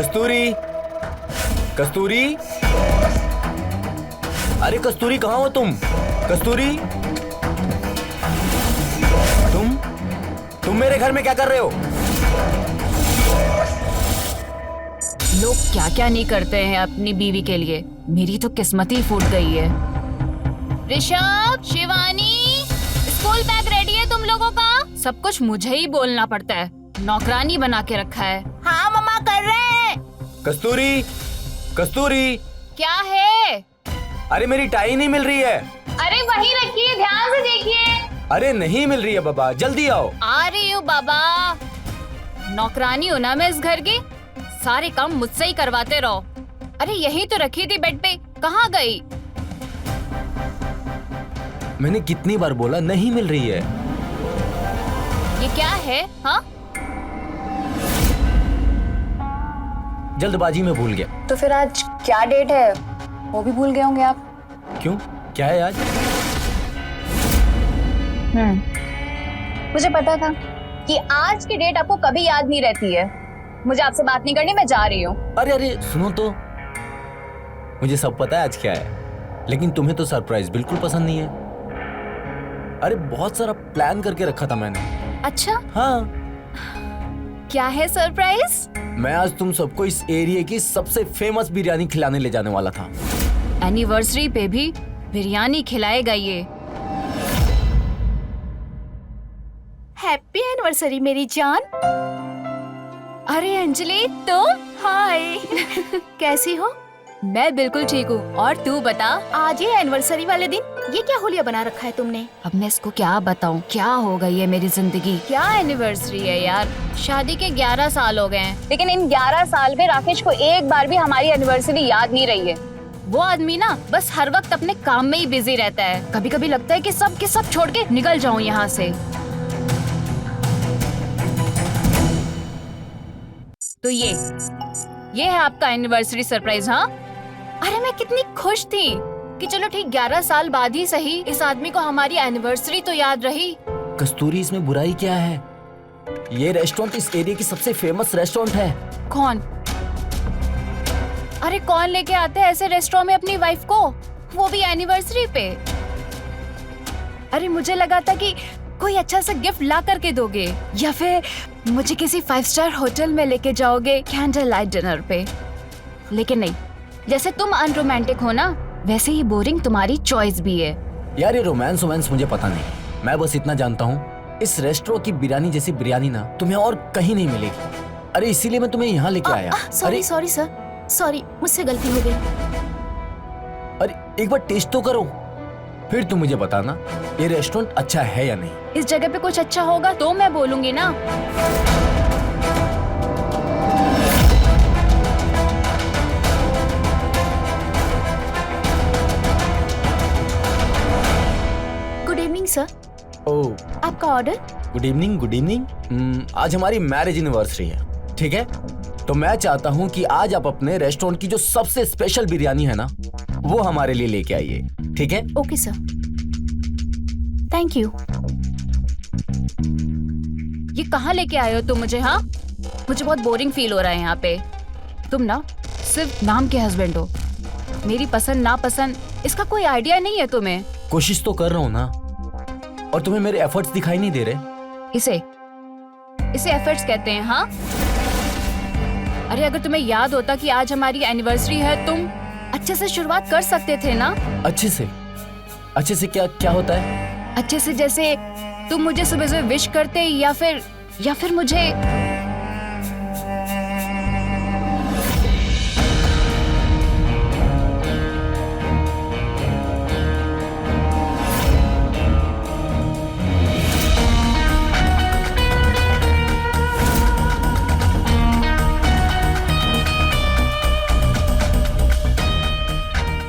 कस्तूरी, कस्तूरी, अरे कस्तूरी कहाँ हो तुम? कस्तूरी, तुम मेरे घर में क्या कर रहे हो? लोग क्या क्या नहीं करते हैं अपनी बीवी के लिए। मेरी तो किस्मत ही फूट गई है। Rishabh, Shivani, school bag ready है तुम लोगों का? सब कुछ मुझे ही बोलना पड़ता है, नौकरानी बना के रखा है। हाँ मम्मा कर रहे हैं। कस्तूरी, कस्तूरी, क्या है? अरे मेरी टाई नहीं मिल रही है। अरे वहीं रखिए, ध्यान से देखिए। अरे नहीं मिल रही है बाबा, जल्दी आओ। आ रही हूँ बाबा। नौकरानी हो ना मैं इस घर की, सारे काम मुझसे ही करवाते रहो। अरे यही तो रखी थी बेड पे, कहाँ गई? मैंने कितनी बार बोला नहीं मिल रही है। ये क्या है? हाँ, जल्दबाजी में भूल गया। तो फिर आज क्या डेट है वो भी भूल गए होंगे आप। क्यों, क्या है आज? मुझे पता था कि आज की डेट आपको कभी याद नहीं रहती है। मुझे आपसे बात नहीं करनी, मैं जा रही हूँ। अरे अरे सुनो तो, मुझे सब पता है आज क्या है, लेकिन तुम्हें तो सरप्राइज बिल्कुल पसंद नहीं है। अरे बहुत सारा प्लान करके रखा था मैंने। अच्छा, हाँ, क्या है सरप्राइज? मैं आज तुम सबको इस एरिया की सबसे फेमस बिरयानी खिलाने ले जाने वाला था। एनिवर्सरी पे भी बिरयानी खिलाएगा ये? हैप्पी एनिवर्सरी मेरी जान। अरे अंजलि, तुम? हाय कैसी हो? मैं बिल्कुल ठीक हूँ, और तू बता? आज ये एनिवर्सरी वाले दिन ये क्या होलिया बना रखा है तुमने? अब मैं इसको क्या बताऊँ, क्या हो गई है मेरी जिंदगी। क्या एनिवर्सरी है यार, शादी के 11 साल हो गए हैं। लेकिन इन 11 साल में राकेश को एक बार भी हमारी एनिवर्सरी याद नहीं रही है। वो आदमी ना बस हर वक्त अपने काम में ही बिजी रहता है। कभी कभी लगता है कि सब के सब छोड़ के निकल जाऊं यहाँ से। तो ये है आपका एनिवर्सरी सरप्राइज। हाँ, अरे मैं कितनी खुश थी कि चलो ठीक 11 साल बाद ही सही इस आदमी को हमारी एनिवर्सरी तो याद रही। कस्तूरी, इसमें बुराई क्या है? ये रेस्टोरेंट इस एरिया की सबसे फेमस रेस्टोरेंट है। कौन? अरे कौन लेके आता है ऐसे रेस्टोरेंट में अपनी वाइफ को, वो भी एनिवर्सरी पे? अरे मुझे लगा था कि कोई अच्छा सा गिफ्ट ला करके दोगे, या फिर मुझे किसी 5 स्टार होटल में लेके जाओगे कैंडल लाइट डिनर पे। लेकिन नहीं, जैसे तुम अनरोमांटिक हो ना, वैसे ही बोरिंग तुम्हारी चॉइस भी है। यार ये रोमांस मुझे पता नहीं, मैं बस इतना जानता हूँ इस रेस्टोरेंट की बिरयानी जैसी बिरयानी ना तुम्हें और कहीं नहीं मिलेगी। अरे इसीलिए मैं तुम्हें यहाँ लेके आया। सॉरी सॉरी सर, सॉरी, मुझसे गलती हो गई। अरे एक बार टेस्ट तो करो, फिर तुम मुझे बताना ये रेस्टोरेंट अच्छा है या नहीं। इस जगह पे कुछ अच्छा होगा तो मैं बोलूंगी ना। Good evening sir. ओह, आपका order. Good evening, good evening. आज हमारी मैरिज एनिवर्सरी है, ठीक है? तो मैं चाहता हूँ कि आज आप अपने रेस्टोरेंट की जो सबसे स्पेशल बिरयानी है ना, वो हमारे लिए लेके आइए, ठीक है? Okay sir, thank you. ये कहाँ लेके आए हो तुम मुझे? हाँ, मुझे बहुत बोरिंग फील हो रहा है यहाँ पे। तुम ना सिर्फ नाम के हस्बैंड हो, मेरी पसंद नापसंद इसका कोई आइडिया नहीं है तुम्हें। कोशिश तो कर रहा हूँ ना, और तुम्हें मेरे एफर्ट्स दिखाई नहीं दे रहे? इसे एफर्ट्स कहते हैं। हाँ, अरे अगर तुम्हें याद होता कि आज हमारी एनिवर्सरी है, तुम अच्छे से शुरुआत कर सकते थे ना। अच्छे से क्या होता है? अच्छे से जैसे तुम मुझे सुबह सुबह विश करते, या फिर मुझे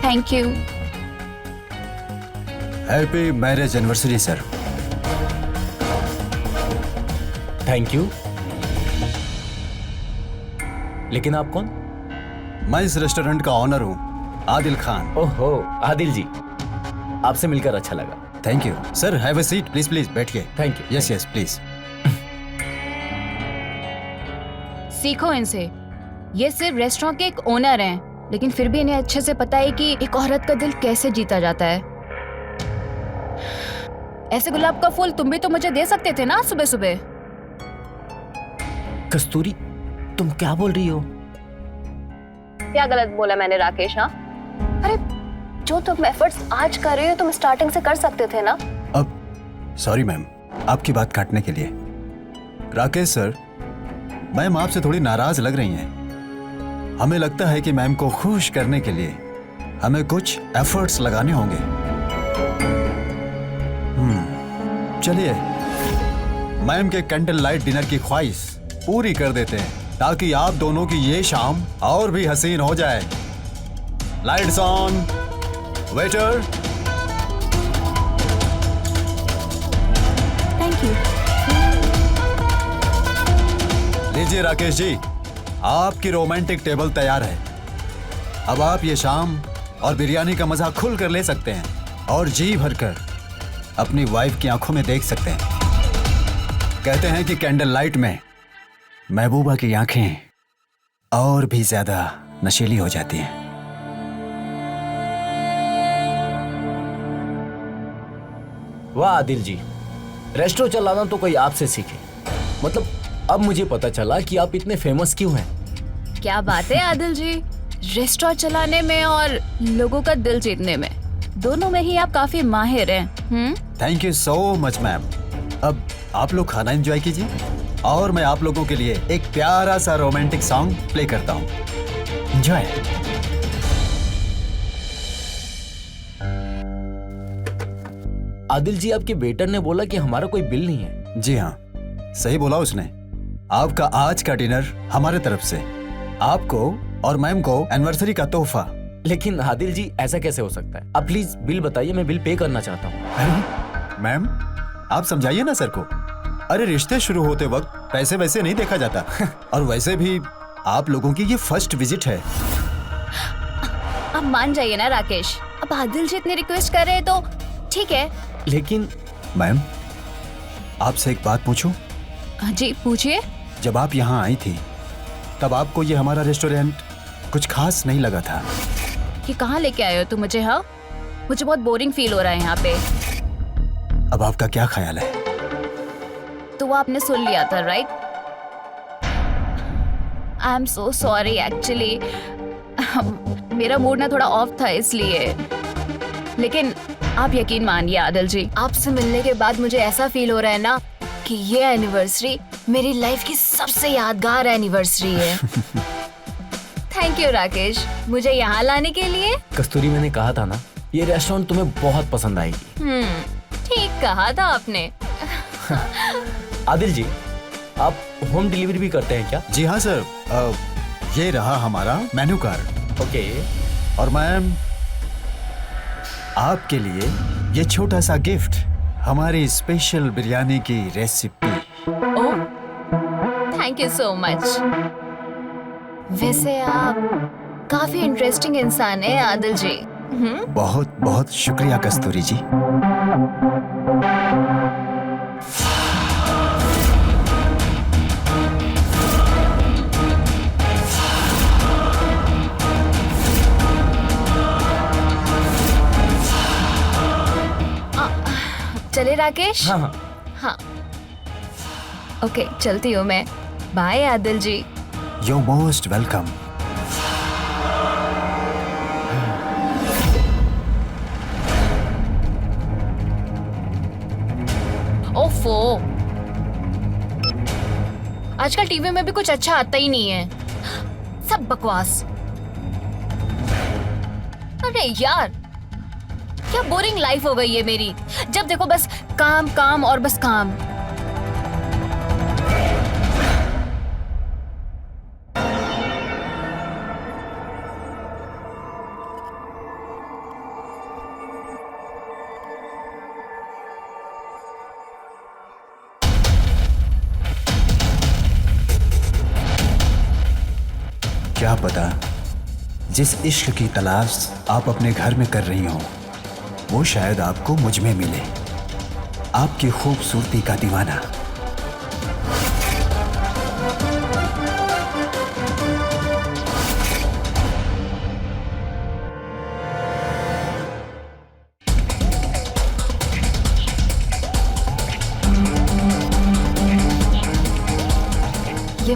thank you. Happy marriage anniversary sir. Thank you. लेकिन आप कौन? मैं इस रेस्टोरेंट का ऑनर हूँ, आदिल खान। ओहो, आदिल जी, आपसे मिलकर अच्छा लगा। Thank you sir. Have a seat please, please बैठिए। Thank you. Yes yes please. सीखो इनसे, ये सिर्फ रेस्टोरेंट के एक ओनर हैं, लेकिन फिर भी इन्हें अच्छे से पता है कि एक औरत का दिल कैसे जीता जाता है। ऐसे गुलाब का फूल तुम भी तो मुझे दे सकते थे ना सुबह सुबह। कस्तूरी, तुम क्या बोल रही हो? क्या गलत बोला मैंने राकेश? हाँ, अरे जो तुम एफर्ट्स आज कर रहे हो तुम स्टार्टिंग से कर सकते थे ना। अब सॉरी मैम, आपकी बात काटने के लिए। राकेश सर, मैम आपसे थोड़ी नाराज लग रही हैं। हमें लगता है कि मैम को खुश करने के लिए हमें कुछ एफर्ट्स लगाने होंगे। चलिए मैम के कैंडल लाइट डिनर की ख्वाहिश पूरी कर देते हैं, ताकि आप दोनों की ये शाम और भी हसीन हो जाए। Lights on, waiter. Thank you. लीजिए राकेश जी, आपकी रोमांटिक टेबल तैयार है। अब आप ये शाम और बिरयानी का मजा खुल कर ले सकते हैं और जी भरकर अपनी वाइफ की आंखों में देख सकते हैं। कहते हैं कि कैंडल लाइट में महबूबा की आंखें और भी ज्यादा नशीली हो जाती हैं। वाह आदिल जी, रेस्टोरेंट चलाना तो कोई आपसे सीखे। मतलब अब मुझे पता चला कि आप इतने फेमस क्यों हैं। क्या बात है आदिल जी, रेस्टोरेंट चलाने में और लोगों का दिल जीतने में, दोनों में ही आप काफी माहिर हैं। Thank you so much ma'am. अब आप लोग खाना एंजॉय कीजिए और मैं आप लोगों के लिए एक प्यारा सा रोमांटिक सॉन्ग प्ले करता हूँ। एंजॉय। आदिल जी, आपके वेटर ने बोला कि हमारा कोई बिल नहीं है। जी हाँ, सही बोला उसने। आपका आज का डिनर हमारे तरफ से, आपको और मैम को एनिवर्सरी का तोहफा। लेकिन आदिल जी, ऐसा कैसे हो सकता है? आप प्लीज बिल बताइए, मैं बिल पे करना चाहता हूँ। अरे मैम, आप समझाइए ना सर को। अरे रिश्ते शुरू होते वक्त पैसे वैसे नहीं देखा जाता। और वैसे भी आप लोगों की ये फर्स्ट विजिट है। अब मान जाइए ना राकेश, अब आदिल जी इतनी रिक्वेस्ट कर रहे हैं तो ठीक है। लेकिन मैम, आपसे एक बात पूछूं? जी पूछिए। जब आप यहाँ आई थी तब आपको ये हमारा रेस्टोरेंट कुछ खास नहीं लगा था? कि कहाँ लेके आए हो तुम मुझे? हाँ, मुझे बहुत बोरिंग फील हो रहा है यहाँ पे। अब आपका क्या ख्याल है? तो वो आपने सुन लिया था, right? I am so sorry actually, मेरा मूड ना थोड़ा ऑफ था इसलिए। लेकिन आप यकीन मानिए आदिल जी, आपसे मिलने के बाद मुझे ऐसा फील हो रहा है ना कि ये एनिवर्सरी मेरी लाइफ की सबसे यादगार एनिवर्सरी है। थैंक यू राकेश, मुझे यहाँ लाने के लिए। कस्तूरी, मैंने कहा था ना, ये रेस्टोरेंट तुम्हें बहुत पसंद आएगी। ठीक कहा था आपने। आदिल जी, आप होम डिलीवरी भी करते हैं क्या? जी हाँ सर, ये रहा हमारा मेन्यू कार्ड। ओके। और मैम, आपके लिए ये छोटा सा गिफ्ट, हमारी स्पेशल बिरयानी की recipe. Oh, thank you so much. वैसे आप काफी इंटरेस्टिंग इंसान है आदिल जी। बहुत बहुत शुक्रिया कस्तूरी जी। चले राकेश? हाँ हाँ। हाँ, ओके, चलती हूँ मैं। Bye Adil ji. You most welcome. ओफो, आजकल टीवी में भी कुछ अच्छा आता ही नहीं है, सब बकवास। अरे यार, क्या बोरिंग लाइफ हो गई है मेरी। जब देखो बस काम काम और बस काम। क्या पता जिस इश्क की तलाश आप अपने घर में कर रही हो वो शायद आपको मुझ में मिले, आपकी खूबसूरती का दीवाना।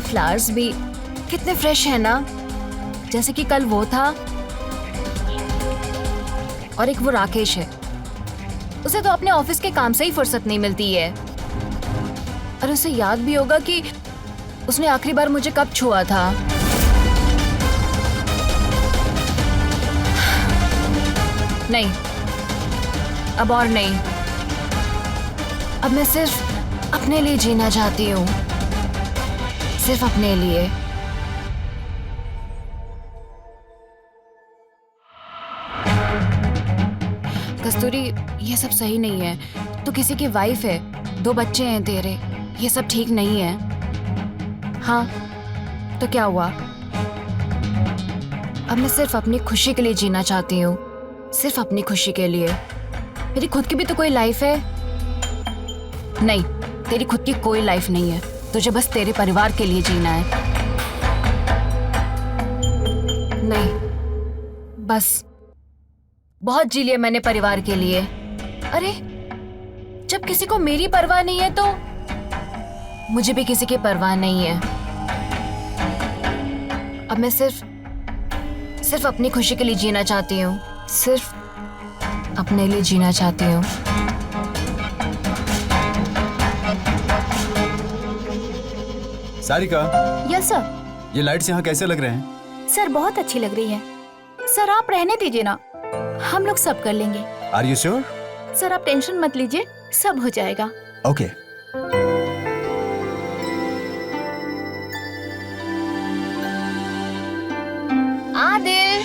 फ्लावर्स भी कितने फ्रेश है ना, जैसे कि कल वो था। और एक वो राकेश है, उसे तो अपने ऑफिस के काम से ही फुर्सत नहीं मिलती है। और उसे याद भी होगा कि उसने आखिरी बार मुझे कब छुआ था। नहीं, अब और नहीं। अब मैं सिर्फ अपने लिए जीना चाहती हूँ, सिर्फ अपने लिए। कस्तूरी, ये सब सही नहीं है। तू किसी की वाइफ है, 2 बच्चे हैं तेरे, ये सब ठीक नहीं है। हाँ, तो क्या हुआ? अब मैं सिर्फ अपनी खुशी के लिए जीना चाहती हूँ, सिर्फ अपनी खुशी के लिए। मेरी खुद की भी तो कोई लाइफ है। नहीं, तेरी खुद की कोई लाइफ नहीं है, तुझे बस तेरे परिवार के लिए जीना है। नहीं, बस बहुत जी लिया मैंने परिवार के लिए। अरे, जब किसी को मेरी परवाह नहीं है तो मुझे भी किसी की परवाह नहीं है। अब मैं सिर्फ अपनी खुशी के लिए जीना चाहती हूँ, सिर्फ अपने लिए जीना चाहती हूँ। Sarika, yes sir. ये लाइट्स यहाँ कैसे लग रहे हैं? सर बहुत अच्छी लग रही है। सर आप रहने दीजिए ना, हम लोग सब कर लेंगे। Are you sure? सर आप टेंशन मत लीजिए, सब हो जाएगा। ओके। आदिल,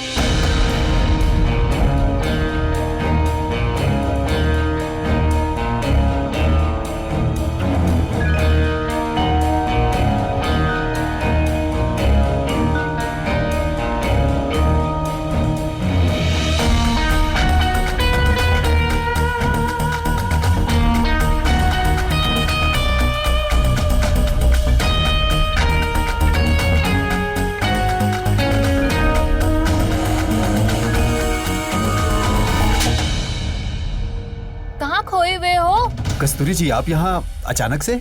कहाँ खोए हुए हो? कस्तूरी जी, आप यहाँ अचानक से?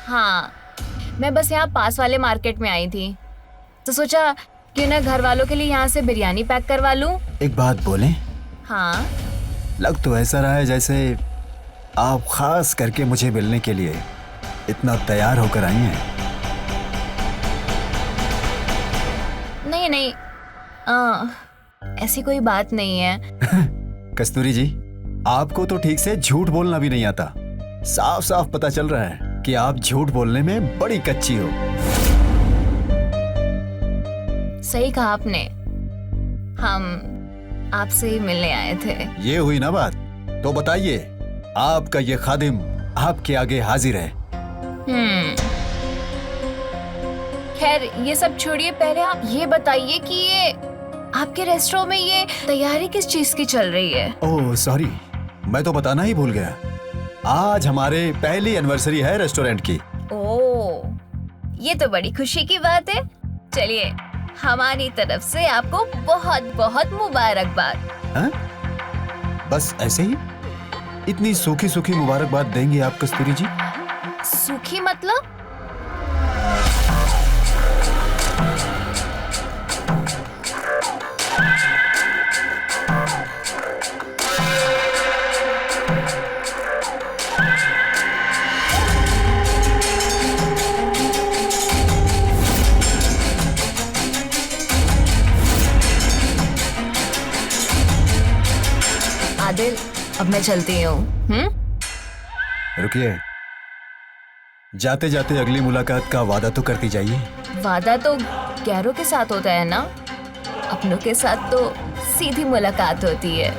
हाँ, मैं बस यहाँ पास वाले मार्केट में आई थी, तो सोचा क्यों ना घर वालों के लिए यहाँ से बिरयानी पैक करवा लूं। एक बात बोलें? हाँ, लग तो ऐसा रहा है जैसे आप खास करके मुझे मिलने के लिए इतना तैयार होकर आई हैं। नहीं नहीं, ऐसी कोई बात नहीं है। कस्तूरी जी, आपको तो ठीक से झूठ बोलना भी नहीं आता। साफ साफ पता चल रहा है कि आप झूठ बोलने में बड़ी कच्ची हो। सही कहा आपने, हम आपसे ही मिलने आए थे। ये हुई ना बात, तो बताइए, आपका ये खादिम आपके आगे हाजिर है। खैर ये सब छोड़िए, पहले आप ये बताइए कि ये आपके रेस्टोरेंट में ये तैयारी किस चीज की चल रही है? ओह सॉरी, मैं तो बताना ही भूल गया। आज हमारे पहली एनिवर्सरी है रेस्टोरेंट की। ओह, ये तो बड़ी खुशी की बात है। चलिए, हमारी तरफ से आपको बहुत बहुत मुबारकबाद। हाँ? बस ऐसे ही इतनी सूखी सूखी मुबारकबाद देंगे आप कस्तूरी जी? सूखी मतलब? आदिल, अब मैं चलती हूँ। रुकिए, जाते जाते अगली मुलाकात का वादा तो करती जाइए। वादा तो गैरों के साथ होता है ना, अपनों के साथ तो सीधी मुलाकात होती है।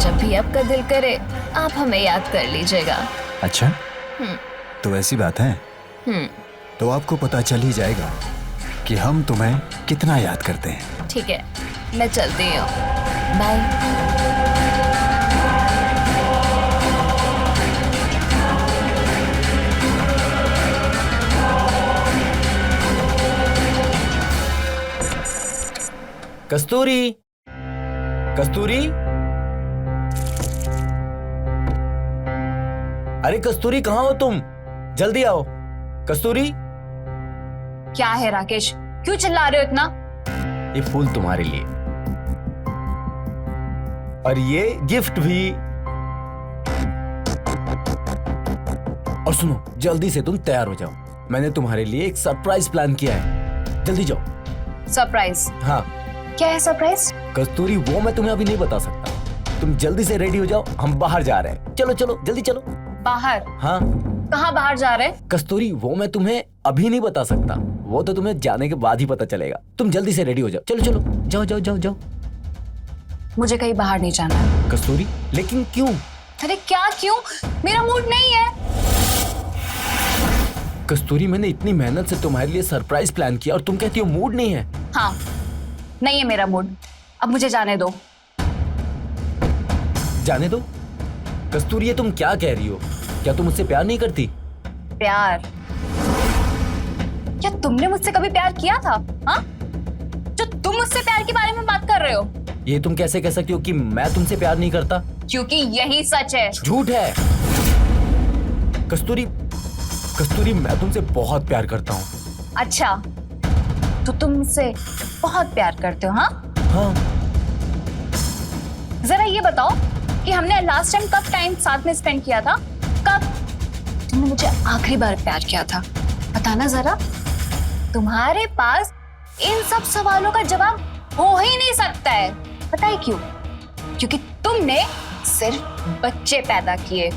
जब भी आपका दिल करे आप हमें याद कर लीजिएगा। अच्छा, तो ऐसी बात है? तो आपको पता चल ही जाएगा कि हम तुम्हें कितना याद करते हैं। ठीक है, मैं चलती हूँ। बाय। कस्तूरी, कस्तूरी, अरे कस्तूरी कहाँ हो तुम? जल्दी आओ। कस्तूरी, क्या है राकेश, क्यों चिल्ला रहे हो इतना? ये फूल तुम्हारे लिए और ये गिफ्ट भी। और सुनो, जल्दी से तुम तैयार हो जाओ, मैंने तुम्हारे लिए एक सरप्राइज प्लान किया है, जल्दी जाओ। सरप्राइज? हाँ क्या है सरप्राइज? कस्तूरी, वो मैं तुम्हें अभी नहीं बता सकता, तुम जल्दी से रेडी हो जाओ, हम बाहर जा रहे हैं। चलो चलो जल्दी चलो। बाहर? हाँ। कहाँ बाहर जा रहे हैं? कस्तूरी, वो मैं तुम्हें अभी नहीं बता सकता, वो तो तुम्हें जाने के बाद ही पता चलेगा। तुम जल्दी से रेडी हो जाओ, चलो चलो जाओ जाओ जाओ जाओ। मुझे कहीं बाहर नहीं जाना है। कस्तूरी, लेकिन क्यों? अरे क्या क्यों? मेरा मूड नहीं है। कस्तूरी, मैंने इतनी मेहनत से तुम्हारे लिए सरप्राइज प्लान किया और तुम कहती हो मूड नहीं है। हाँ, नहीं है मेरा मूड, अब मुझे जाने दो। जाने दो? कस्तूरी, ये तुम क्या कह रही हो? क्या तुम मुझसे प्यार नहीं करती? प्यार? क्या तुमने मुझसे कभी प्यार किया था? हाँ, जो तुम मुझसे प्यार के बारे में बात कर रहे हो? ये तुम कैसे कह सकती हो कि मैं तुमसे प्यार नहीं करता? क्योंकि यही सच है। झूठ है। कस्तूरी, कस्तूरी, मैं तुमसे बहुत प्यार करता हूँ। अच्छा, तो तुम मुझसे बहुत प्यार करते हो? हाँ हाँ। जरा ये बताओ कि हमने लास्ट टाइम कब टाइम साथ में स्पेंड किया था? कब तुमने मुझे आखिरी बार प्यार किया था? बताना जरा। तुम्हारे पास इन सब सवालों का जवाब हो ही नहीं सकता है। पता है क्यों? क्योंकि तुमने सिर्फ बच्चे पैदा किए,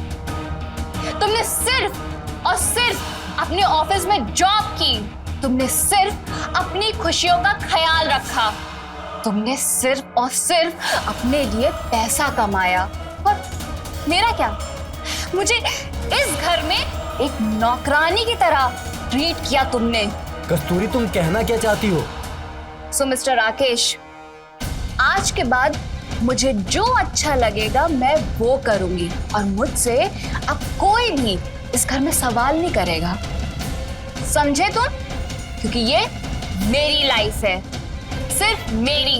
तुमने सिर्फ और सिर्फ अपने ऑफिस में जॉब की, तुमने सिर्फ अपनी खुशियों का ख्याल रखा, तुमने सिर्फ और सिर्फ अपने लिए पैसा कमाया। और मेरा क्या? मुझे इस घर में एक नौकरानी की तरह ट्रीट किया तुमने। कस्तूरी, तुम कहना क्या चाहती हो? सो मिस्टर राकेश, आज के बाद मुझे जो अच्छा लगेगा मैं वो करूंगी और मुझसे अब कोई भी इस घर में सवाल नहीं करेगा, समझे तुम? क्योंकि ये मेरी लाइफ है, सिर्फ मेरी।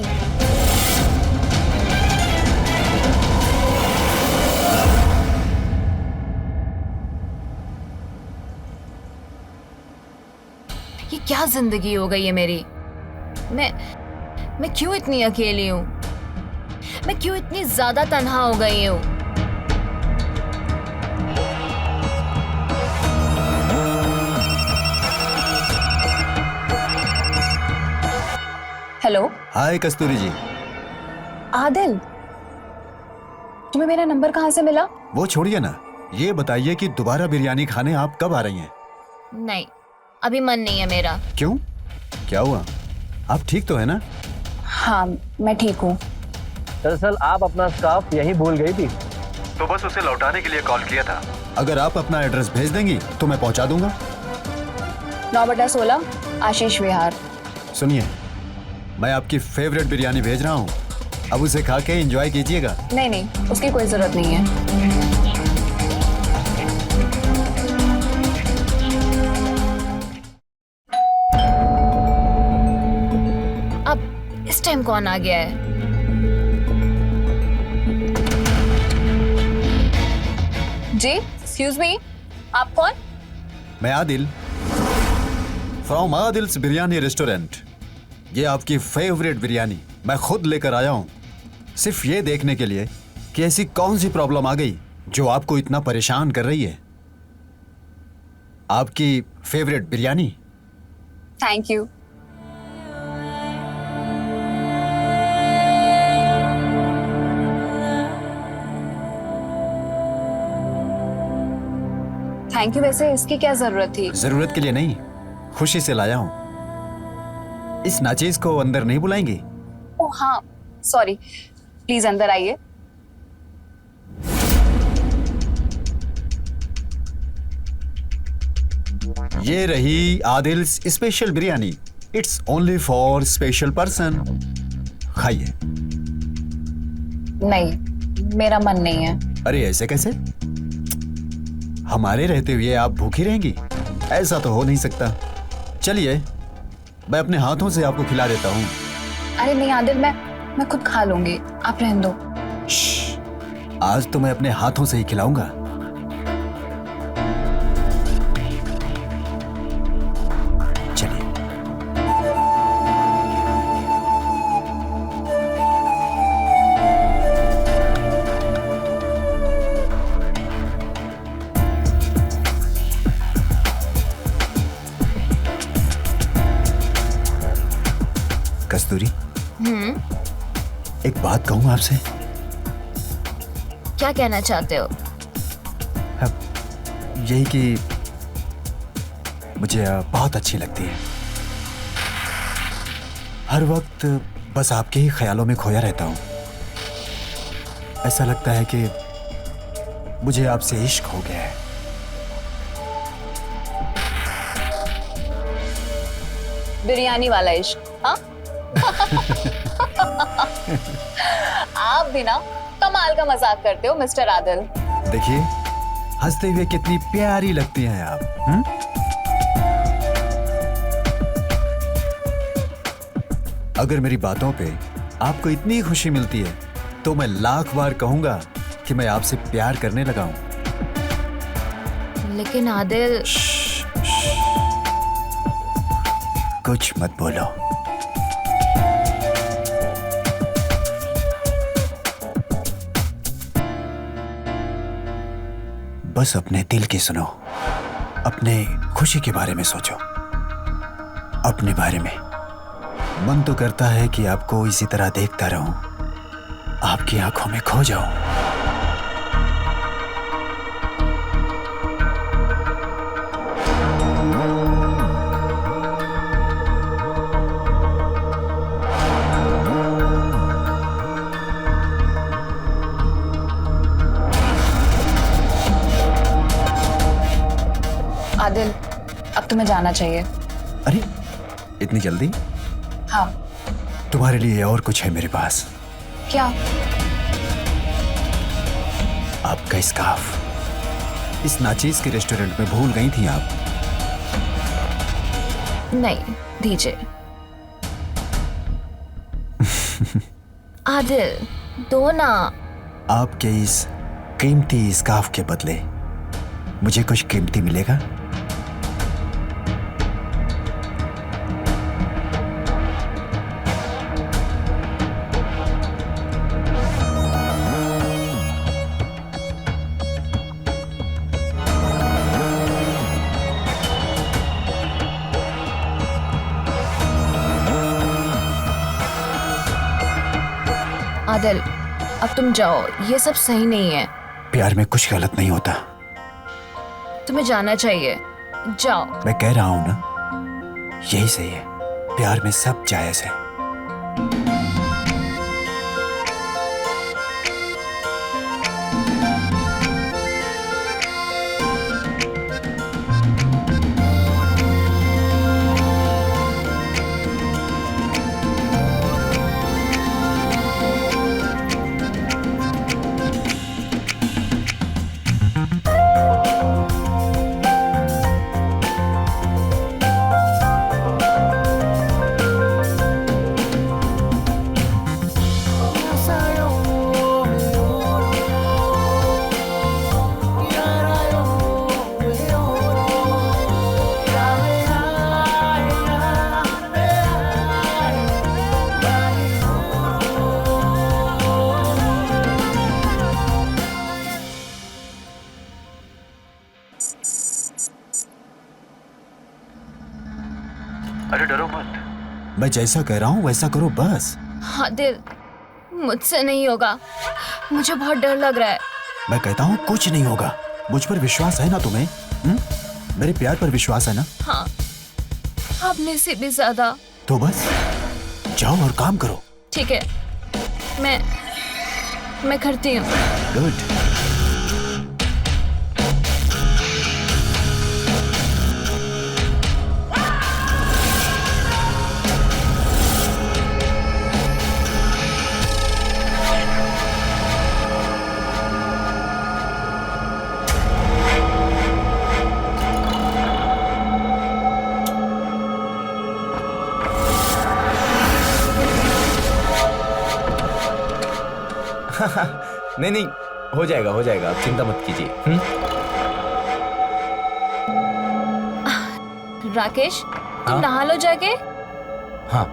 ये क्या जिंदगी हो गई है मेरी? मैं क्यों इतनी अकेली हूँ? मैं क्यों इतनी ज्यादा तन्हा हो गई हूँ? हेलो। हाय कस्तूरी जी। आदिल, तुम्हें मेरा नंबर कहाँ से मिला? वो छोड़िए ना, ये बताइए कि दोबारा बिरयानी खाने आप कब आ रही हैं? नहीं, अभी मन नहीं है मेरा। क्यों, क्या हुआ? आप ठीक तो है ना? हाँ, मैं ठीक हूँ। दरअसल आप अपना स्कार्फ यहीं भूल गई थी, तो बस उसे लौटाने के लिए कॉल किया था। अगर आप अपना एड्रेस भेज देंगी तो मैं पहुंचा दूंगा। 9/16 आशीष विहार। सुनिए, मैं आपकी फेवरेट बिरयानी भेज रहा हूँ, अब उसे खा के एंजॉय कीजिएगा। नहीं नहीं, उसकी कोई जरूरत नहीं है। अब इस टाइम कौन आ गया है? जी, एक्सक्यूज मी, आप कौन? मैं आदिल, फ्रॉम आदिल्स बिरयानी रेस्टोरेंट। ये आपकी फेवरेट बिरयानी मैं खुद लेकर आया हूँ, सिर्फ ये देखने के लिए कि ऐसी कौन सी प्रॉब्लम आ गई जो आपको इतना परेशान कर रही है। आपकी favourite biryani. Thank you. Thank you, वैसे इसकी क्या जरूरत थी? जरूरत के लिए नहीं, खुशी से लाया हूँ। इस नाचीज को अंदर नहीं बुलाएंगी? ओह हाँ, सॉरी, प्लीज अंदर आइए। ये रही Adil's special biryani, it's only for special person. खाइए। नहीं, मेरा मन नहीं है। अरे ऐसे कैसे? हमारे रहते हुए आप भूखी रहेंगी? ऐसा तो हो नहीं सकता। चलिए, मैं अपने हाथों से आपको खिला देता हूँ। अरे नहीं आदिल, मैं खुद खा लूंगी, आप रहने दो। आज तो मैं अपने हाथों से ही खिलाऊंगा। चलिए। कस्तूरी, एक बात कहूं आपसे? क्या कहना चाहते हो? यही कि मुझे बहुत अच्छी लगती है। हर वक्त बस आपके ही ख्यालों में खोया रहता हूं। ऐसा लगता है कि मुझे आपसे इश्क हो गया है। बिरयानी वाला इश्क, हाँ? आप भी ना कमाल का मजाक करते हो मिस्टर आदिल। देखिए, हंसते हुए कितनी प्यारी लगती हैं आप। अगर मेरी बातों पे आपको इतनी खुशी मिलती है तो मैं लाख बार कहूंगा कि मैं आपसे प्यार करने लगा हूं। लेकिन आदिल, कुछ मत बोलो। बस अपने दिल की सुनो, अपने खुशी के बारे में सोचो, अपने बारे में। मन तो करता है कि आपको इसी तरह देखता रहूं, आपकी आंखों में खो जाऊं। आदिल, अब तुम्हें जाना चाहिए। अरे, इतनी जल्दी? हाँ। तुम्हारे लिए और कुछ है मेरे पास। क्या? आपका स्कार्फ। इस नाचीज के रेस्टोरेंट में भूल गई थी आप। नहीं, दीजिए। आदिल, दो ना। आपके इस कीमती स्कार्फ के बदले मुझे कुछ कीमती मिलेगा? आदिल, अब तुम जाओ, ये सब सही नहीं है। प्यार में कुछ गलत नहीं होता। तुम्हें जाना चाहिए, जाओ। मैं कह रहा हूं ना, यही सही है। प्यार में सब जायज है। अरे डरो मत। मैं जैसा कह रहा हूं वैसा करो बस। आदिल, मुझसे नहीं होगा, मुझे बहुत डर लग रहा है। मैं कहता हूं कुछ नहीं होगा। मुझ पर विश्वास है ना तुम्हें? मेरे प्यार पर विश्वास है ना? हाँ, आपने से भी ज्यादा। तो बस जाओ और काम करो। ठीक है, मैं करती हूँ। गुड। नहीं नहीं, हो जाएगा हो जाएगा, आप चिंता मत कीजिए। राकेश, तुम हाँ? नहा लो जाके। हाँ।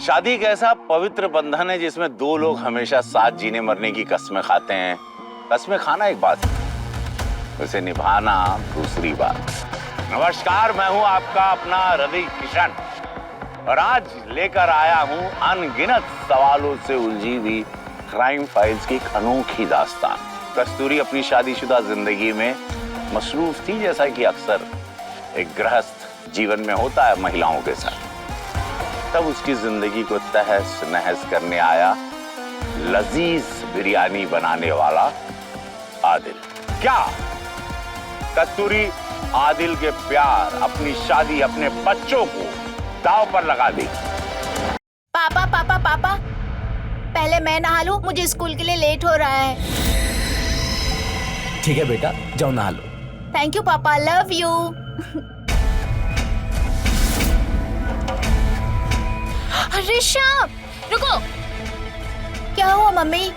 शादी एक ऐसा पवित्र बंधन है जिसमें दो लोग हमेशा साथ जीने मरने की कस्में खाते हैं। कस्में खाना एक बात है, उसे निभाना दूसरी बात। नमस्कार, मैं हूं आपका अपना रवि किशन और आज लेकर आया हूं अनगिनत सवालों से उलझी हुई क्राइम फाइल्स की एक अनोखी दास्तान। कस्तूरी अपनी शादीशुदा जिंदगी में मसरूफ थी, जैसा कि अक्सर एक गृहस्थ जीवन में होता है महिलाओं के साथ। तब उसकी जिंदगी को तहस नहस करने आया लजीज बिरयानी बनाने वाला आदिल। क्या कस्तूरी आदिल के प्यार, अपनी शादी, अपने बच्चों को दांव पर लगा दी? पापा पापा पापा, पहले मैं नहा लूं, मुझे स्कूल के लिए लेट हो रहा है। ठीक है बेटा, जाओ नहा लो। थैंक यू पापा, लव यू। अरे श्याम, रुको। क्या हुआ मम्मी?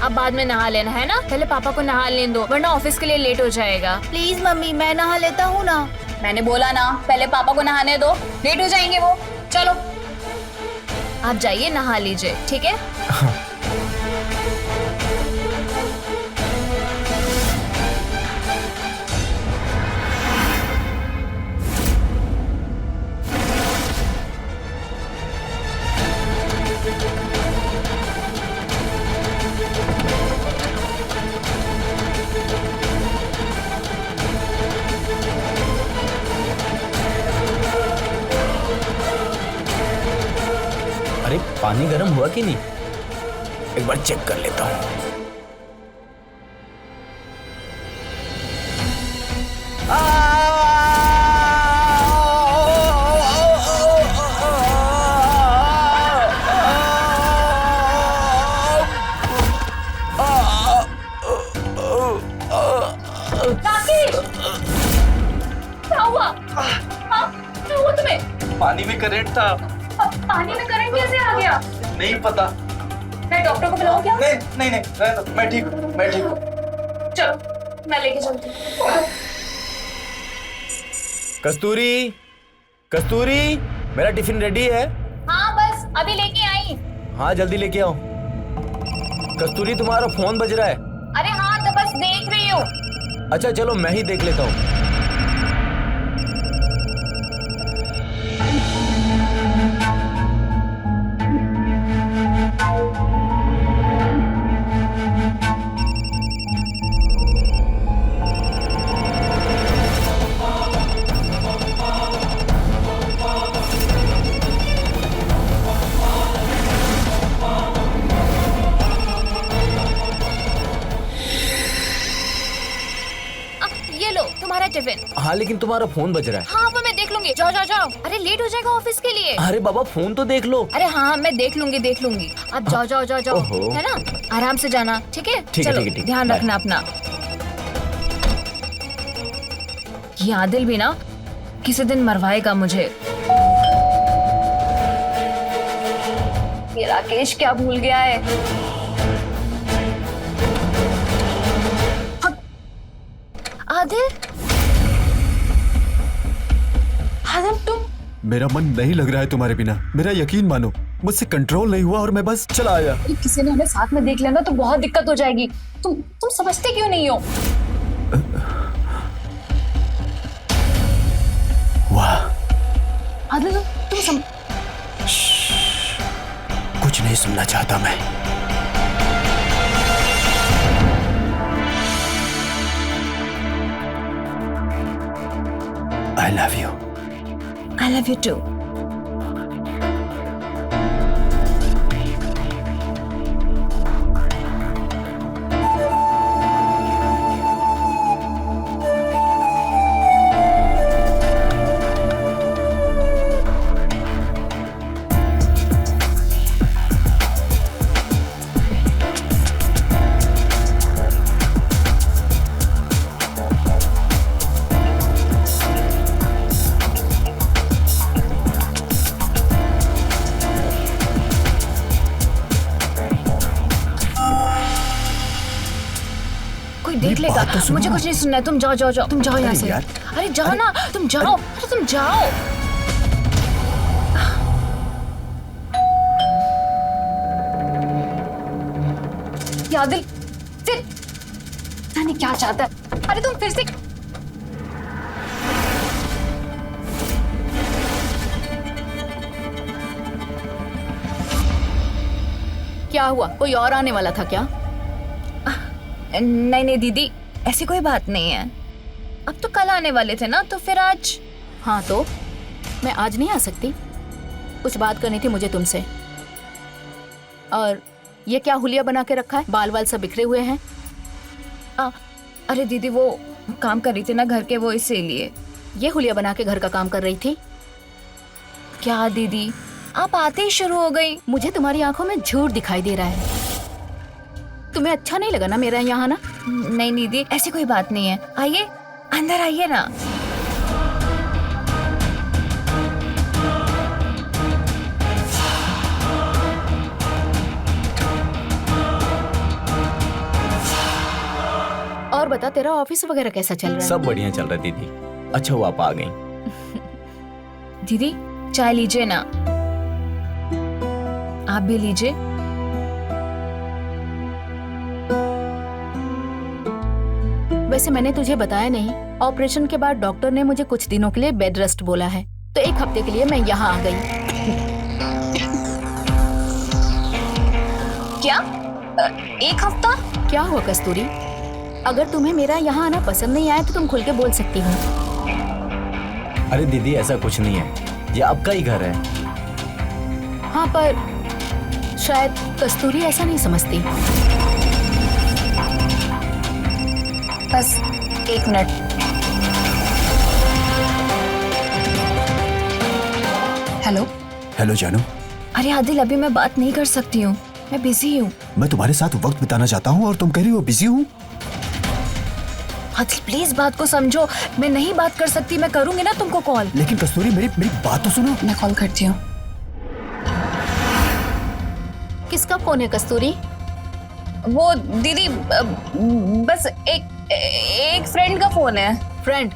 अब बाद में नहा लेना है ना, पहले पापा को नहा लेने दो वरना ऑफिस के लिए लेट हो जाएगा। प्लीज मम्मी, मैं नहा लेता हूँ ना। मैंने बोला ना, पहले पापा को नहाने दो, लेट हो जाएंगे वो। चलो आप जाइए नहा लीजिए, ठीक है? अरे पानी गर्म हुआ कि नहीं, एक बार चेक कर लेता हूँ। क्या हुआ? हाँ, क्या हुआ तुम्हें? पानी में करंट था। पानी में करंट कैसे आ गया? नहीं पता। मैं डॉक्टर को बुलाऊं क्या? नहीं नहीं नहीं, रहने दो, मैं ठीक हूँ, मैं ठीक हूँ। चलो मैं लेके चलती हूँ। कस्तूरी, कस्तूरी, मेरा टिफिन रेडी है। हाँ बस अभी लेके आई। हाँ जल्दी लेके आओ। कस्तूरी, तुम्हारा फोन बज रहा है। अरे हाँ, तो बस देख रही हूँ। अच्छा चलो, मैं ही देख लेता हूँ। ये लो तुम्हारा टिफिन। हाँ लेकिन तुम्हारा फोन बज रहा है। हाँ वो मैं देख लूंगी, जाओ जाओ जाओ। अरे लेट हो जाएगा ऑफिस के लिए। अरे बाबा, फोन तो देख लो। अरे हाँ मैं देख लूंगी। आप जाओ जाओ जाओ जाओ, ओहो। है ना? आराम से जाना, ठीक है? ठीक है, चलो, ठीक है, ठीक है। ध्यान बाय। रखना अपना। ये आदिल भी ना किसी दिन मरवाएगा मुझे। ये राकेश क्या भूल गया है? आदिल, आदिल तुम। मेरा मन नहीं लग रहा है तुम्हारे बिना। मेरा यकीन मानो, मुझसे कंट्रोल नहीं हुआ और मैं बस चला आया। किसी ने हमें साथ में देख लिया ना तो बहुत दिक्कत हो जाएगी। तुम समझते क्यों नहीं हो? वाह, आदिल तुम कुछ नहीं सुनना चाहता मैं। I love you. I love you too. देख लेगा। बात तो सुनो। मुझे कुछ नहीं सुनना है, तुम जाओ जाओ जाओ, तुम जाओ यहाँ से। यार। अरे जाओ ना, तुम जाओ, अरे तुम जाओ। आदिल फिर पता नहीं क्या चाहता है। अरे तुम फिर से क्या हुआ, कोई और आने वाला था क्या? नहीं नहीं दीदी, ऐसी कोई बात नहीं है। अब तो कल आने वाले थे ना, तो फिर आज। हाँ तो मैं आज नहीं आ सकती? कुछ बात करनी थी मुझे तुमसे। और ये क्या हुलिया बना के रखा है, बाल वाल सब बिखरे हुए हैं? अरे दीदी वो काम कर रही थी ना घर के, वो इसीलिए। ये हुलिया बना के घर का काम कर रही थी? क्या दीदी आप आते ही शुरू हो गई। मुझे तुम्हारी आंखों में झूठ दिखाई दे रहा है। तुम्हें अच्छा नहीं लगा ना मेरा यहाँ आना? नहीं दीदी ऐसी कोई बात नहीं है, आइए अंदर आइए ना। और बता, तेरा ऑफिस वगैरह कैसा चल रहा है? सब बढ़िया चल रहा है दीदी। अच्छा हुआ आप आ गई। दीदी चाय लीजिए ना, आप भी लीजिए। वैसे मैंने तुझे बताया नहीं, ऑपरेशन के बाद डॉक्टर ने मुझे कुछ दिनों के लिए बेड रेस्ट बोला है, तो 1 हफ्ते के लिए मैं यहाँ आ गई। क्या 1 हफ्ता? क्या हुआ कस्तूरी, अगर तुम्हें मेरा यहाँ आना पसंद नहीं आया तो तुम खुल के बोल सकती हो। अरे दीदी ऐसा कुछ नहीं है, ये आपका ही घर है। हाँ पर शायद कस्तूरी ऐसा नहीं समझती। बस 1 मिनट। हेलो। हेलो जानू, अरे आदिल अभी मैं बात नहीं कर सकती हूँ, मैं बिजी हूँ। मैं तुम्हारे साथ वक्त बिताना चाहता हूँ और तुम कह रही हो बिजी हूँ। आदिल प्लीज बात को समझो, मैं नहीं बात कर सकती, मैं करूंगी ना तुमको कॉल। लेकिन कस्तूरी मेरी बात तो सुनो। मैं कॉल करती हूँ। किसका फोन है कस्तूरी? वो दीदी बस एक फ्रेंड का फोन है। फ्रेंड?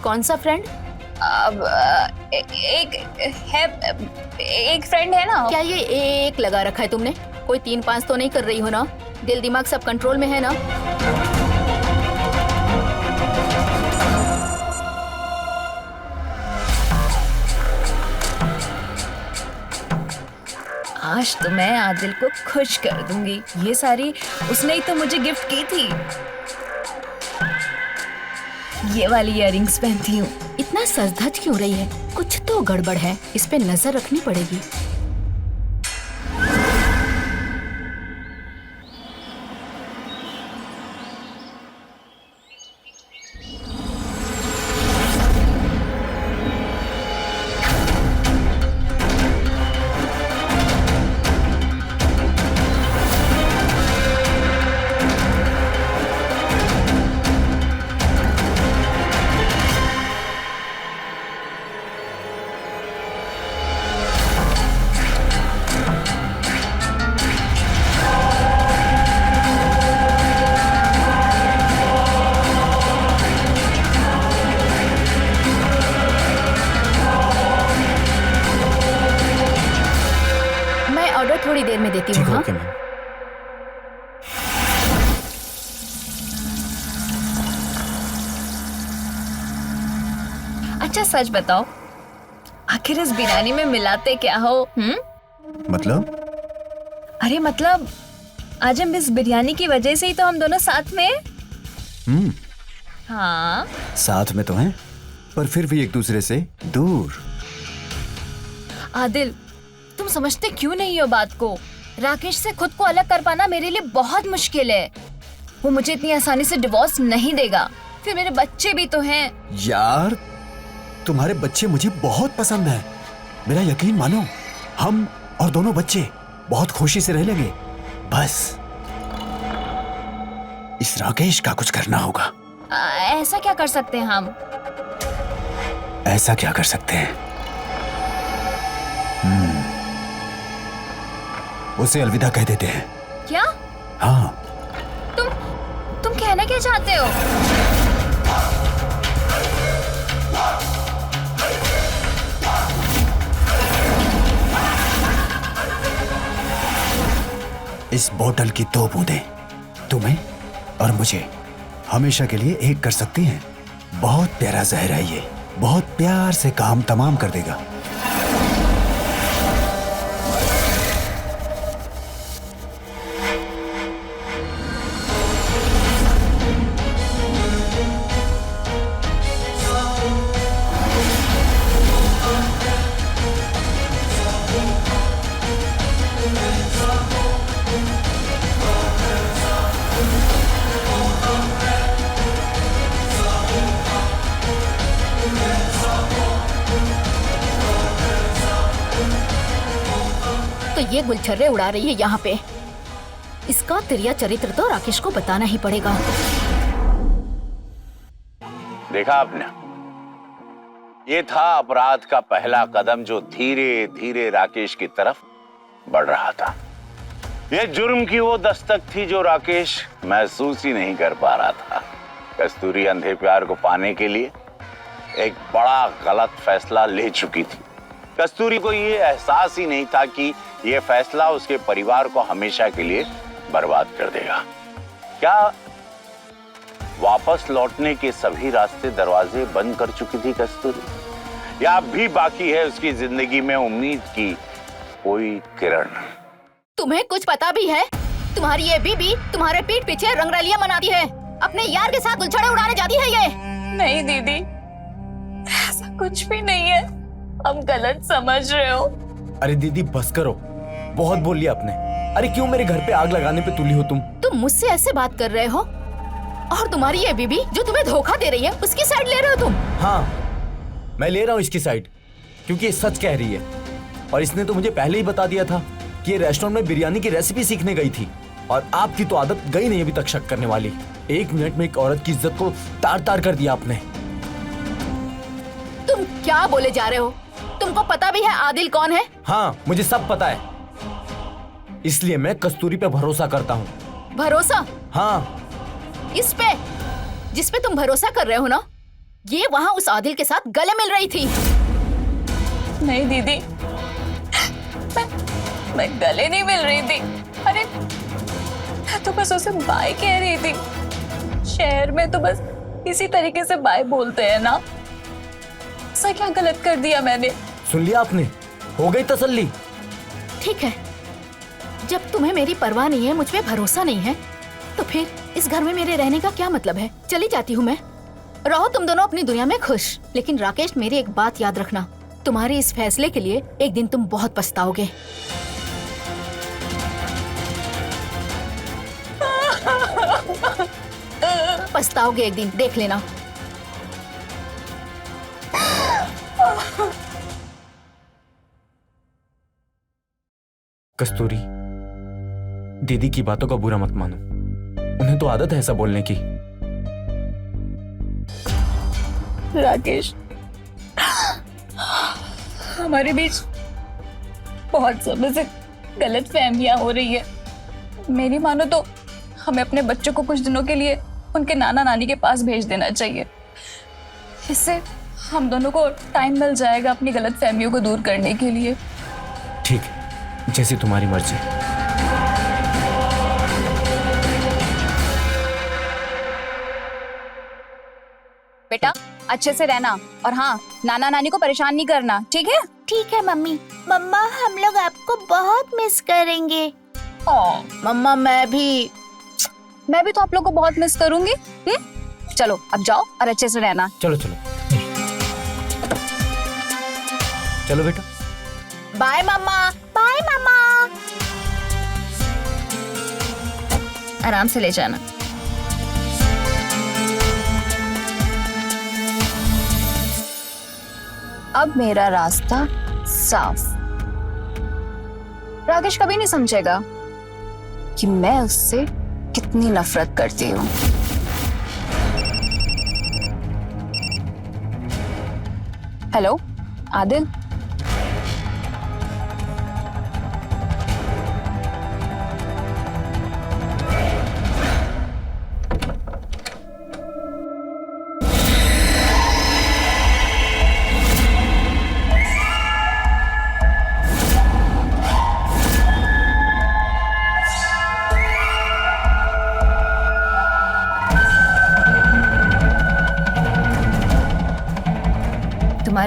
कौन सा फ्रेंड? एक फ्रेंड है ना। क्या ये एक लगा रखा है तुमने? कोई 3-5 तो नहीं कर रही हो ना? दिल दिमाग सब कंट्रोल में है ना? आज तो मैं आदिल को खुश कर दूंगी। ये सारी उसने ही तो मुझे गिफ्ट की थी। ये वाली इयररिंग्स पहनती हूँ। इतना सजधज क्यों रही है? कुछ तो गड़बड़ है, इस पे नजर रखनी पड़ेगी। थोड़ी देर में देती हूँ। ठीक है, हाँ? Okay ma'am. अच्छा सच बताओ, आखिर इस बिरयानी में मिलाते क्या हो? मतलब? अरे मतलब आज हम इस बिरयानी की वजह से ही तो हम दोनों साथ में। हाँ साथ में तो हैं, पर फिर भी एक दूसरे से दूर। आदिल तुम समझते क्यों नहीं हो बात को? राकेश से खुद को अलग कर पाना मेरे लिए बहुत मुश्किल है। वो मुझे इतनी आसानी से डिवोर्स नहीं देगा। फिर मेरे बच्चे भी तो हैं। यार तुम्हारे बच्चे मुझे बहुत पसंद हैं। मेरा यकीन मानो, हम और दोनों बच्चे बहुत खुशी से रह लेंगे। बस इस राकेश का कुछ करना होगा। ऐसा क्या कर सकते हैं हम? ऐसा क्या कर सकते हैं? उसे अलविदा कह देते हैं। क्या? हाँ। तुम कहना क्या चाहते हो? इस बोतल की 2 बूंदें तुम्हें और मुझे हमेशा के लिए एक कर सकती हैं। बहुत प्यारा जहर है ये, बहुत प्यार से काम तमाम कर देगा। तो ये गुलछर्रे उड़ा रही है यहाँ पे। इसका तिरिया चरित्र तो राकेश को बताना ही पड़ेगा। देखा आपने, ये था अपराध का पहला कदम जो धीरे धीरे राकेश की तरफ बढ़ रहा था। ये जुर्म की वो दस्तक थी जो राकेश महसूस ही नहीं कर पा रहा था। कस्तूरी अंधे प्यार को पाने के लिए एक बड़ा गलत फैसला ले चुकी थी। कस्तूरी को ये एहसास ही नहीं था कि ये फैसला उसके परिवार को हमेशा के लिए बर्बाद कर देगा। क्या वापस लौटने के सभी रास्ते दरवाजे बंद कर चुकी थी कस्तूरी, या अब भी बाकी है उसकी जिंदगी में उम्मीद की कोई किरण? तुम्हें कुछ पता भी है? तुम्हारी ये बीबी तुम्हारे पीठ पीछे रंगरलियां मनाती है, अपने यार के साथ गुलछड़े उड़ाने जाती है ये। नहीं दीदी, ऐसा कुछ भी नहीं है, हम गलत समझ रहे हो। अरे दीदी बस करो, बहुत बोल लिया आपने। अरे क्यों मेरे घर पे आग लगाने पे तुली हो तुम मुझसे ऐसे बात कर रहे हो? और तुम्हारी ये बीबी जो तुम्हें धोखा दे रही है उसकी साइड ले रहे हो तुम? हाँ, मैं ले रहा हूँ इसकी साइड, क्योंकि ये सच कह रही है। और इसने तो मुझे पहले ही बता दिया था कि ये रेस्टोरेंट में बिरयानी की रेसिपी सीखने गई थी। और आपकी तो आदत गई नहीं अभी तक शक करने वाली। 1 मिनट में एक औरत की इज्जत को तार तार कर दिया आपने। तुम क्या बोले जा रहे हो? तुमको पता भी है आदिल कौन है? हाँ, मुझे सब पता है, इसलिए मैं कस्तूरी पे भरोसा करता हूँ। भरोसा? हाँ, इस पे जिस पे तुम भरोसा कर रहे हो ना, ये वहाँ उस आदिल के साथ गले मिल रही थी। नहीं दीदी, मैं गले नहीं मिल रही थी। अरे मैं तो बस उसे बाय कह रही थी। शहर में तो बस इसी तरीके से बाय बोलते हैं ना। ऐसा क्या गलत कर दिया मैंने? सुन लिया आपने, हो गई तसल्ली। ठीक है, जब तुम्हें मेरी परवाह नहीं है, मुझ पे भरोसा नहीं है, तो फिर इस घर में मेरे रहने का क्या मतलब है? चली जाती हूँ मैं। रहो तुम दोनों अपनी दुनिया में खुश। लेकिन राकेश, मेरी एक बात याद रखना, तुम्हारे इस फैसले के लिए एक दिन तुम बहुत पछताओगे। पछताओगे एक दिन, देख लेना। कस्तूरी, दीदी की बातों का बुरा मत मानो, उन्हें तो आदत है ऐसा बोलने की। राकेश, हमारे बीच बहुत समय से गलत फहमियां हो रही है। मेरी मानो तो हमें अपने बच्चों को कुछ दिनों के लिए उनके नाना नानी के पास भेज देना चाहिए। इससे हम दोनों को टाइम मिल जाएगा अपनी गलत फहमियों को दूर करने के लिए। ठीक, जैसी तुम्हारी मर्जी। बेटा अच्छे से रहना, और हाँ, नाना नानी को परेशान नहीं करना, ठीक है? ठीक है मम्मी। मम्मा, हम लोग आपको बहुत मिस करेंगे। मम्मा, मैं भी तो आप लोग को बहुत मिस करूंगी। चलो अब जाओ और अच्छे से रहना। चलो चलो चलो बेटा। बाय मम्मा। बाय मम्मा। आराम से ले जाना। अब मेरा रास्ता साफ। राकेश कभी नहीं समझेगा कि मैं उससे कितनी नफरत करती हूँ। हेलो आदिल,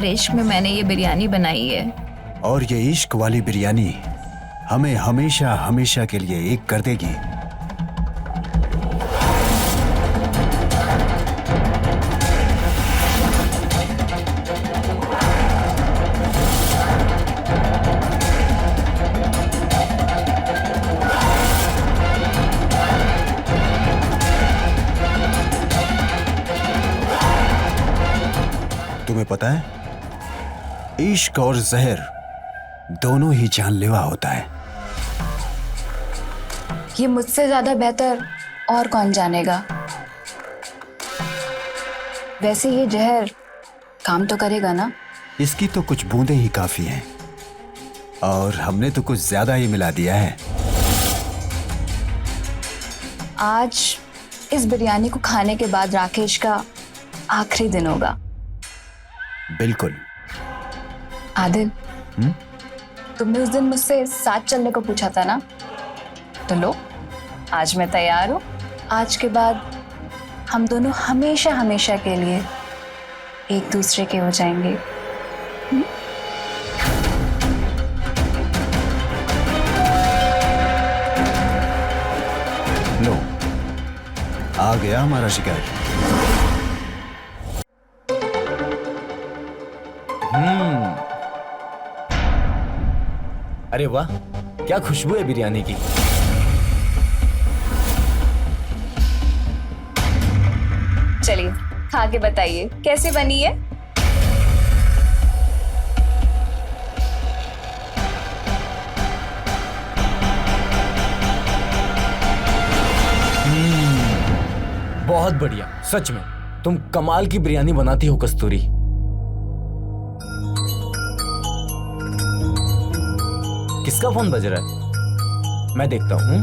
और इश्क में मैंने ये बिरयानी बनाई है। और ये इश्क वाली बिरयानी हमें हमेशा हमेशा के लिए एक कर देगी। तुम्हें पता है, इश्क और जहर दोनों ही जानलेवा होता है। ये मुझसे ज्यादा बेहतर और कौन जानेगा। वैसे ये जहर काम तो करेगा ना? इसकी तो कुछ बूंदें ही काफी हैं, और हमने तो कुछ ज्यादा ही मिला दिया है। आज इस बिरयानी को खाने के बाद राकेश का आखिरी दिन होगा। बिल्कुल। आदिल, तुमने उस दिन मुझसे साथ चलने को पूछा था ना, तो लो, आज मैं तैयार हूँ। आज के बाद हम दोनों हमेशा हमेशा के लिए एक दूसरे के हो जाएंगे। लो, आ गया हमारा शिकार। अरे वाह, क्या खुशबू है बिरयानी की। चलिए खा के बताइए कैसी बनी है। बहुत बढ़िया, सच में तुम कमाल की बिरयानी बनाती हो कस्तूरी। किसका फोन बज रहा है? मैं देखता हूं।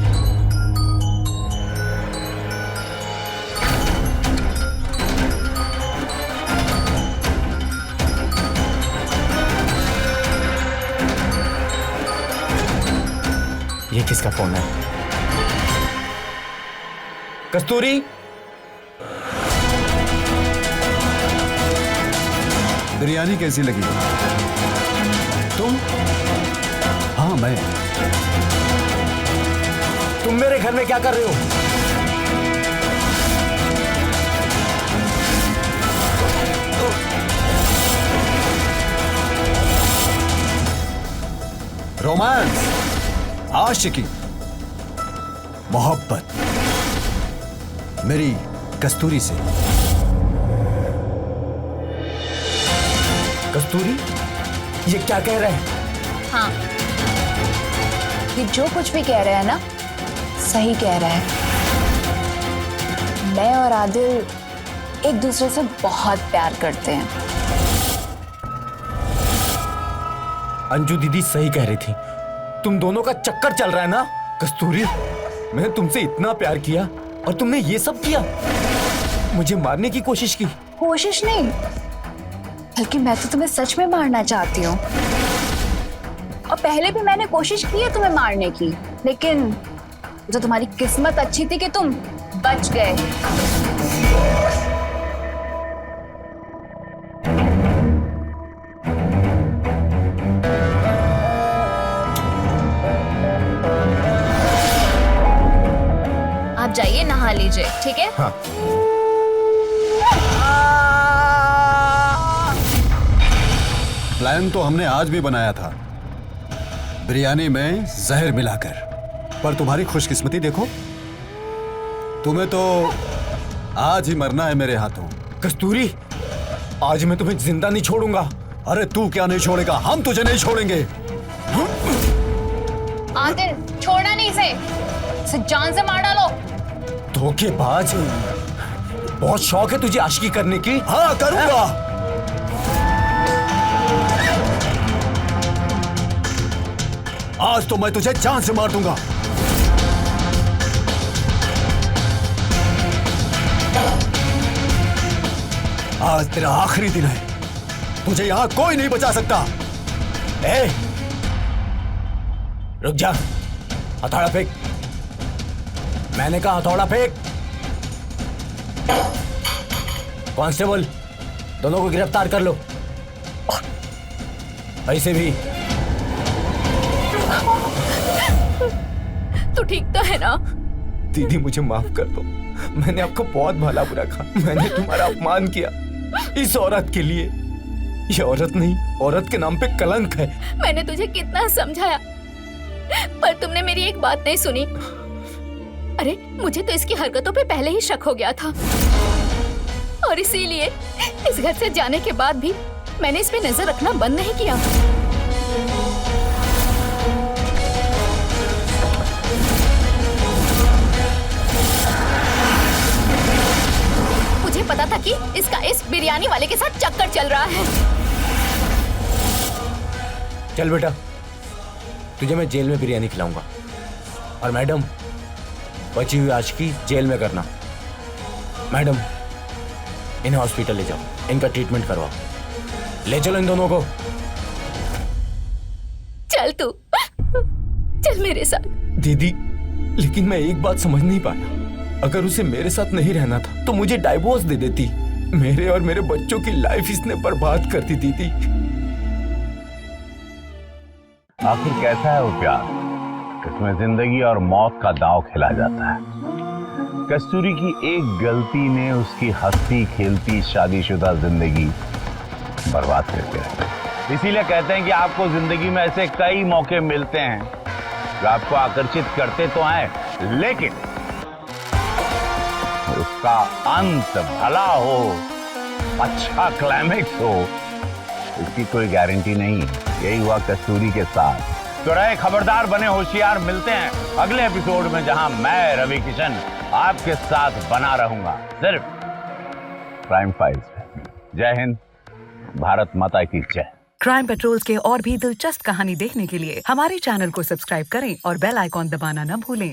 ये किसका फोन है? कस्तूरी, बिरयानी कैसी लगी? तुम हाँ, मैं। तुम मेरे घर में क्या कर रहे हो? रोमांस, आशिकी, मोहब्बत मेरी कस्तूरी से। कस्तूरी, ये क्या कह रहा है? हाँ, ये जो कुछ भी कह रहा है ना, सही कह रहा है। मैं और आदिल एक दूसरे से बहुत प्यार करते हैं। अंजू दीदी सही कह रही थी, तुम दोनों का चक्कर चल रहा है ना। कस्तूरी, मैंने तुमसे इतना प्यार किया और तुमने ये सब किया, मुझे मारने की कोशिश की। कोशिश नहीं, बल्कि मैं तो तुम्हें सच में मारना चाहती हूँ। और पहले भी मैंने कोशिश की है तुम्हें मारने की, लेकिन जो तुम्हारी किस्मत अच्छी थी कि तुम बच गए। आप जाइए नहा लीजिए, ठीक है? हाँ। प्लान तो हमने आज भी बनाया था, बिरयानी में जहर मिलाकर, पर तुम्हारी खुशकिस्मती देखो, तुम्हें तो आज ही मरना है मेरे हाथों। कस्तूरी, आज मैं तुम्हें जिंदा नहीं छोड़ूंगा। अरे तू क्या नहीं छोड़ेगा, हम तुझे नहीं छोड़ेंगे। आदिल, छोड़ना नहीं इसे जान से मार डालो। धोखेबाज, बहुत शौक है तुझे आशिकी करने की। हाँ, करूंगा। आज तो मैं तुझे जान से मार दूंगा। आज तेरा आखिरी दिन है, तुझे यहां कोई नहीं बचा सकता। ए, रुक जा, हथौड़ा फेंक। मैंने कहा हथौड़ा फेंक। कांस्टेबल, दोनों को गिरफ्तार कर लो। ऐसे भी तू ठीक तो है ना? दीदी मुझे माफ कर दो, मैंने आपको बहुत भला बुरा कहा, मैंने तुम्हारा अपमान किया इस औरत के लिए। ये औरत नहीं, औरत के नाम पे कलंक है। मैंने तुझे कितना समझाया पर तुमने मेरी एक बात नहीं सुनी। अरे मुझे तो इसकी हरकतों पे पहले ही शक हो गया था और इसीलिए इस घर से जाने के बाद भी मैंने इस पे नजर रखना बंद नहीं किया। मुझे पता था कि इसका इस बिरयानी वाले के साथ चक्कर चल रहा है। चल बेटा, तुझे मैं जेल में बिरयानी खिलाऊंगा और मैडम बची हुई आशिकी जेल में करना। मैडम इन्हें हॉस्पिटल ले जाओ, इनका ट्रीटमेंट करवाओ, ले चलो इन दोनों को। चल तू, चल मेरे साथ। दीदी लेकिन मैं एक बात समझ नहीं पाया, अगर उसे मेरे साथ नहीं रहना था तो मुझे डाइवोर्स दे देती। मेरे और मेरे बच्चों की लाइफ इसने बर्बाद कर दी दीदी। आखिर कैसा है वो प्यार? इसमें जिंदगी और मौत का दांव खेला जाता है। कस्तूरी की एक गलती ने उसकी हंसती खेलती शादीशुदा जिंदगी बर्बाद करके रखी। इसीलिए कहते हैं कि आपको जिंदगी में ऐसे कई मौके मिलते हैं जो आपको आकर्षित करते तो हैं, लेकिन उसका अंत भला हो, अच्छा क्लाइमेक्स हो, इसकी कोई गारंटी नहीं है। यही हुआ कस्तूरी के साथ। तो रहे खबरदार, बने होशियार। मिलते हैं अगले एपिसोड में, जहां मैं रवि किशन आपके साथ बना रहूंगा सिर्फ क्राइम फाइल्स में। जय हिंद, भारत माता की जय। क्राइम पेट्रोल्स के और भी दिलचस्प कहानी देखने के लिए हमारे चैनल को सब्सक्राइब करें और बेल आइकॉन दबाना न भूलें।